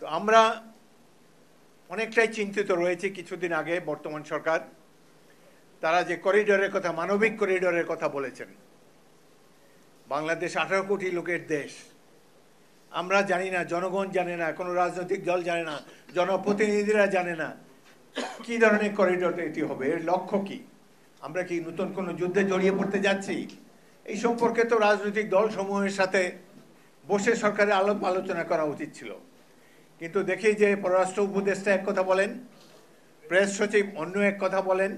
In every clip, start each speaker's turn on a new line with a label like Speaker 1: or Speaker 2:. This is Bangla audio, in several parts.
Speaker 1: তো আমরা অনেকটাই চিন্তিত রয়েছে। কিছুদিন আগে বর্তমান সরকার তারা যে করিডোরের কথা, মানবিক করিডোরের কথা বলেছেন, বাংলাদেশ 18 কোটি লোকের দেশ। আমরা জানি না, জনগণ জানে না, কোনো রাজনৈতিক দল জানে না, জনপ্রতিনিধিরা জানে না কি ধরনের করিডোর এটি হবে, এর লক্ষ্য কি। আমরা কি নতুন কোনো যুদ্ধে জড়িয়ে পড়তে যাচ্ছি? এই সম্পর্কে তো রাজনৈতিক দল সমূহের সাথে বসে সরকারের আলোচনা করা উচিত ছিল। কিন্তু দেখি যে পররাষ্ট্র উপদেষ্টা এক কথা বলেন, প্রেস সচিব অন্য এক কথা বলেন,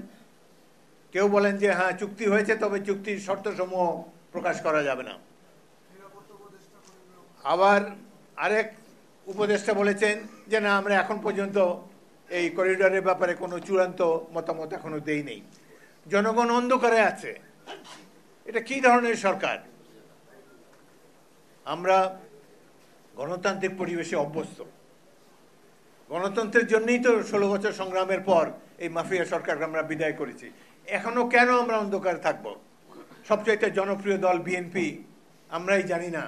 Speaker 1: কেউ বলেন যে হ্যাঁ চুক্তি হয়েছে, তবে চুক্তির শর্তসমূহ প্রকাশ করা যাবে না। আবার আরেক উপদেষ্টা বলেছেন যে না, আমরা এখন পর্যন্ত এই করিডোরের ব্যাপারে কোনো চূড়ান্ত মতামত এখনো দেই নেই। জনগণ অন্ধকারে আছে। এটা কি ধরনের সরকার? আমরা গণতান্ত্রিক পরিবেশে অভ্যস্ত। গণতন্ত্রের জন্যই তো 16 বছর সংগ্রামের পর এই মাফিয়া সরকারকে আমরা বিদায় করেছি। এখনো কেন আমরা অন্ধকারে থাকবো? সবচাইতে জনপ্রিয় দল বিএনপি, আমরাই জানি না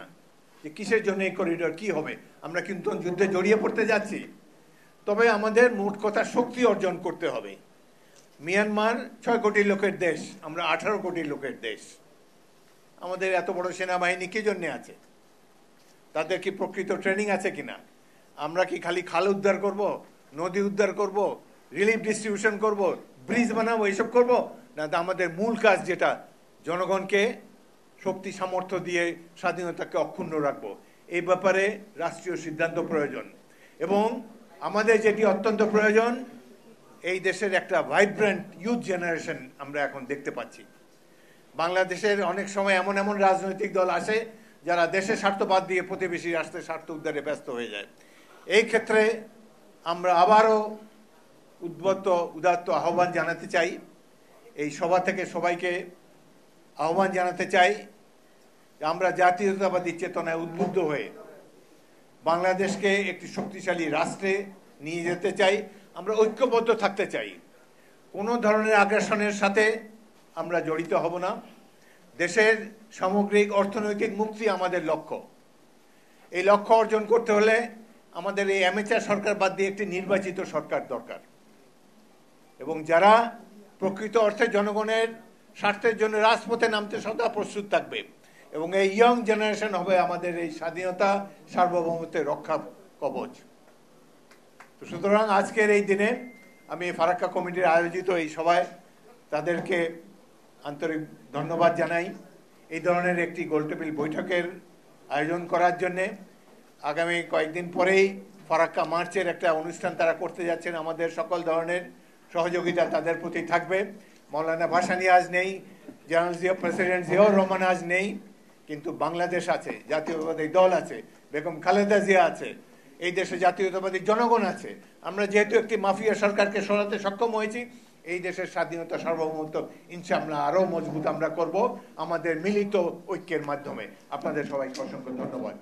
Speaker 1: যে কিসের জন্য এই করিডোর, কি হবে। আমরা কিন্তু যুদ্ধে জড়িয়ে পড়তে যাচ্ছি। তবে আমাদের মোট কথা শক্তি অর্জন করতে হবে। মিয়ানমার 6 কোটি লোকের দেশ, আমরা 18 কোটি লোকের দেশ। আমাদের এত বড় সেনাবাহিনী কি জন্য আছে? তাদের কি প্রকৃত ট্রেনিং আছে কিনা? আমরা কি খালি খাল উদ্ধার করব, নদী উদ্ধার করব, রিলিফ ডিস্ট্রিবিউশন করব, ব্রিজ বানাবো, এসব করব না? আমাদের মূল কাজ যেটা, জনগণকে শক্তি সামর্থ্য দিয়ে স্বাধীনতাকে অক্ষুণ্ণ রাখবো, এই ব্যাপারে রাষ্ট্রীয় সিদ্ধান্ত প্রয়োজন। এবং আমাদের যেটি অত্যন্ত প্রয়োজন, এই দেশের একটা ভাইব্রেন্ট ইউথ জেনারেশন আমরা এখন দেখতে পাচ্ছি। বাংলাদেশের অনেক সময় এমন এমন রাজনৈতিক দল আসে যারা দেশের স্বার্থ বাদ দিয়ে প্রতিবেশী রাষ্ট্রের স্বার্থ উদ্ধারে ব্যস্ত হয়ে যায়। এই ক্ষেত্রে আমরা আবারও উদাত্ত আহ্বান জানাতে চাই। এই সভা থেকে সবাইকে আহ্বান জানাতে চাই যে আমরা জাতীয়তাবাদী চেতনায় উদ্বুদ্ধ হয়ে বাংলাদেশকে একটি শক্তিশালী রাষ্ট্রে নিয়ে যেতে চাই। আমরা ঐক্যবদ্ধ থাকতে চাই। কোনো ধরনের আগ্রাসনের সাথে আমরা জড়িত হব না। দেশের সামগ্রিক অর্থনৈতিক মুক্তি আমাদের লক্ষ্য। এই লক্ষ্য অর্জন করতে হলে আমাদের এই অ্যামেচার সরকার বাদ দিয়ে একটি নির্বাচিত সরকার দরকার, এবং যারা প্রকৃত অর্থে জনগণের স্বার্থের জন্য রাজপথে নামতে সদা প্রস্তুত থাকবে। এবং এই ইয়ং জেনারেশন হবে আমাদের এই স্বাধীনতা সার্বভৌমত্বের রক্ষা কবচ। তো সুতরাং আজকের এই দিনে আমি ফারাক্কা কমিটির আয়োজিত এই সভায় তাদেরকে আন্তরিক ধন্যবাদ জানাই। এই ধরনের একটি গোলটেবিল বৈঠকের আয়োজন করার জন্যে। আগামী কয়েকদিন পরেই ফারাক্কা মার্চের একটা অনুষ্ঠান তারা করতে যাচ্ছেন। আমাদের সকল ধরনের সহযোগিতা তাদের প্রতি থাকবে। মৌলানা ভাসানী আজ নেই, জেনারেল প্রেসিডেন্ট জিয়াউর রহমান আজ নেই, কিন্তু বাংলাদেশ আছে, জাতীয়তাবাদী দল আছে, বেগম খালেদা জিয়া আছে, এই দেশে জাতীয়তাবাদী জনগণ আছে। আমরা যেহেতু একটি মাফিয়া সরকারকে সরাতে সক্ষম হয়েছি, এই দেশের স্বাধীনতা সার্বভৌমত্ব ইনশাআল্লাহ আরও মজবুত আমরা করব আমাদের মিলিত ঐক্যের মাধ্যমে। আপনাদের সবাইকে অসংখ্য ধন্যবাদ।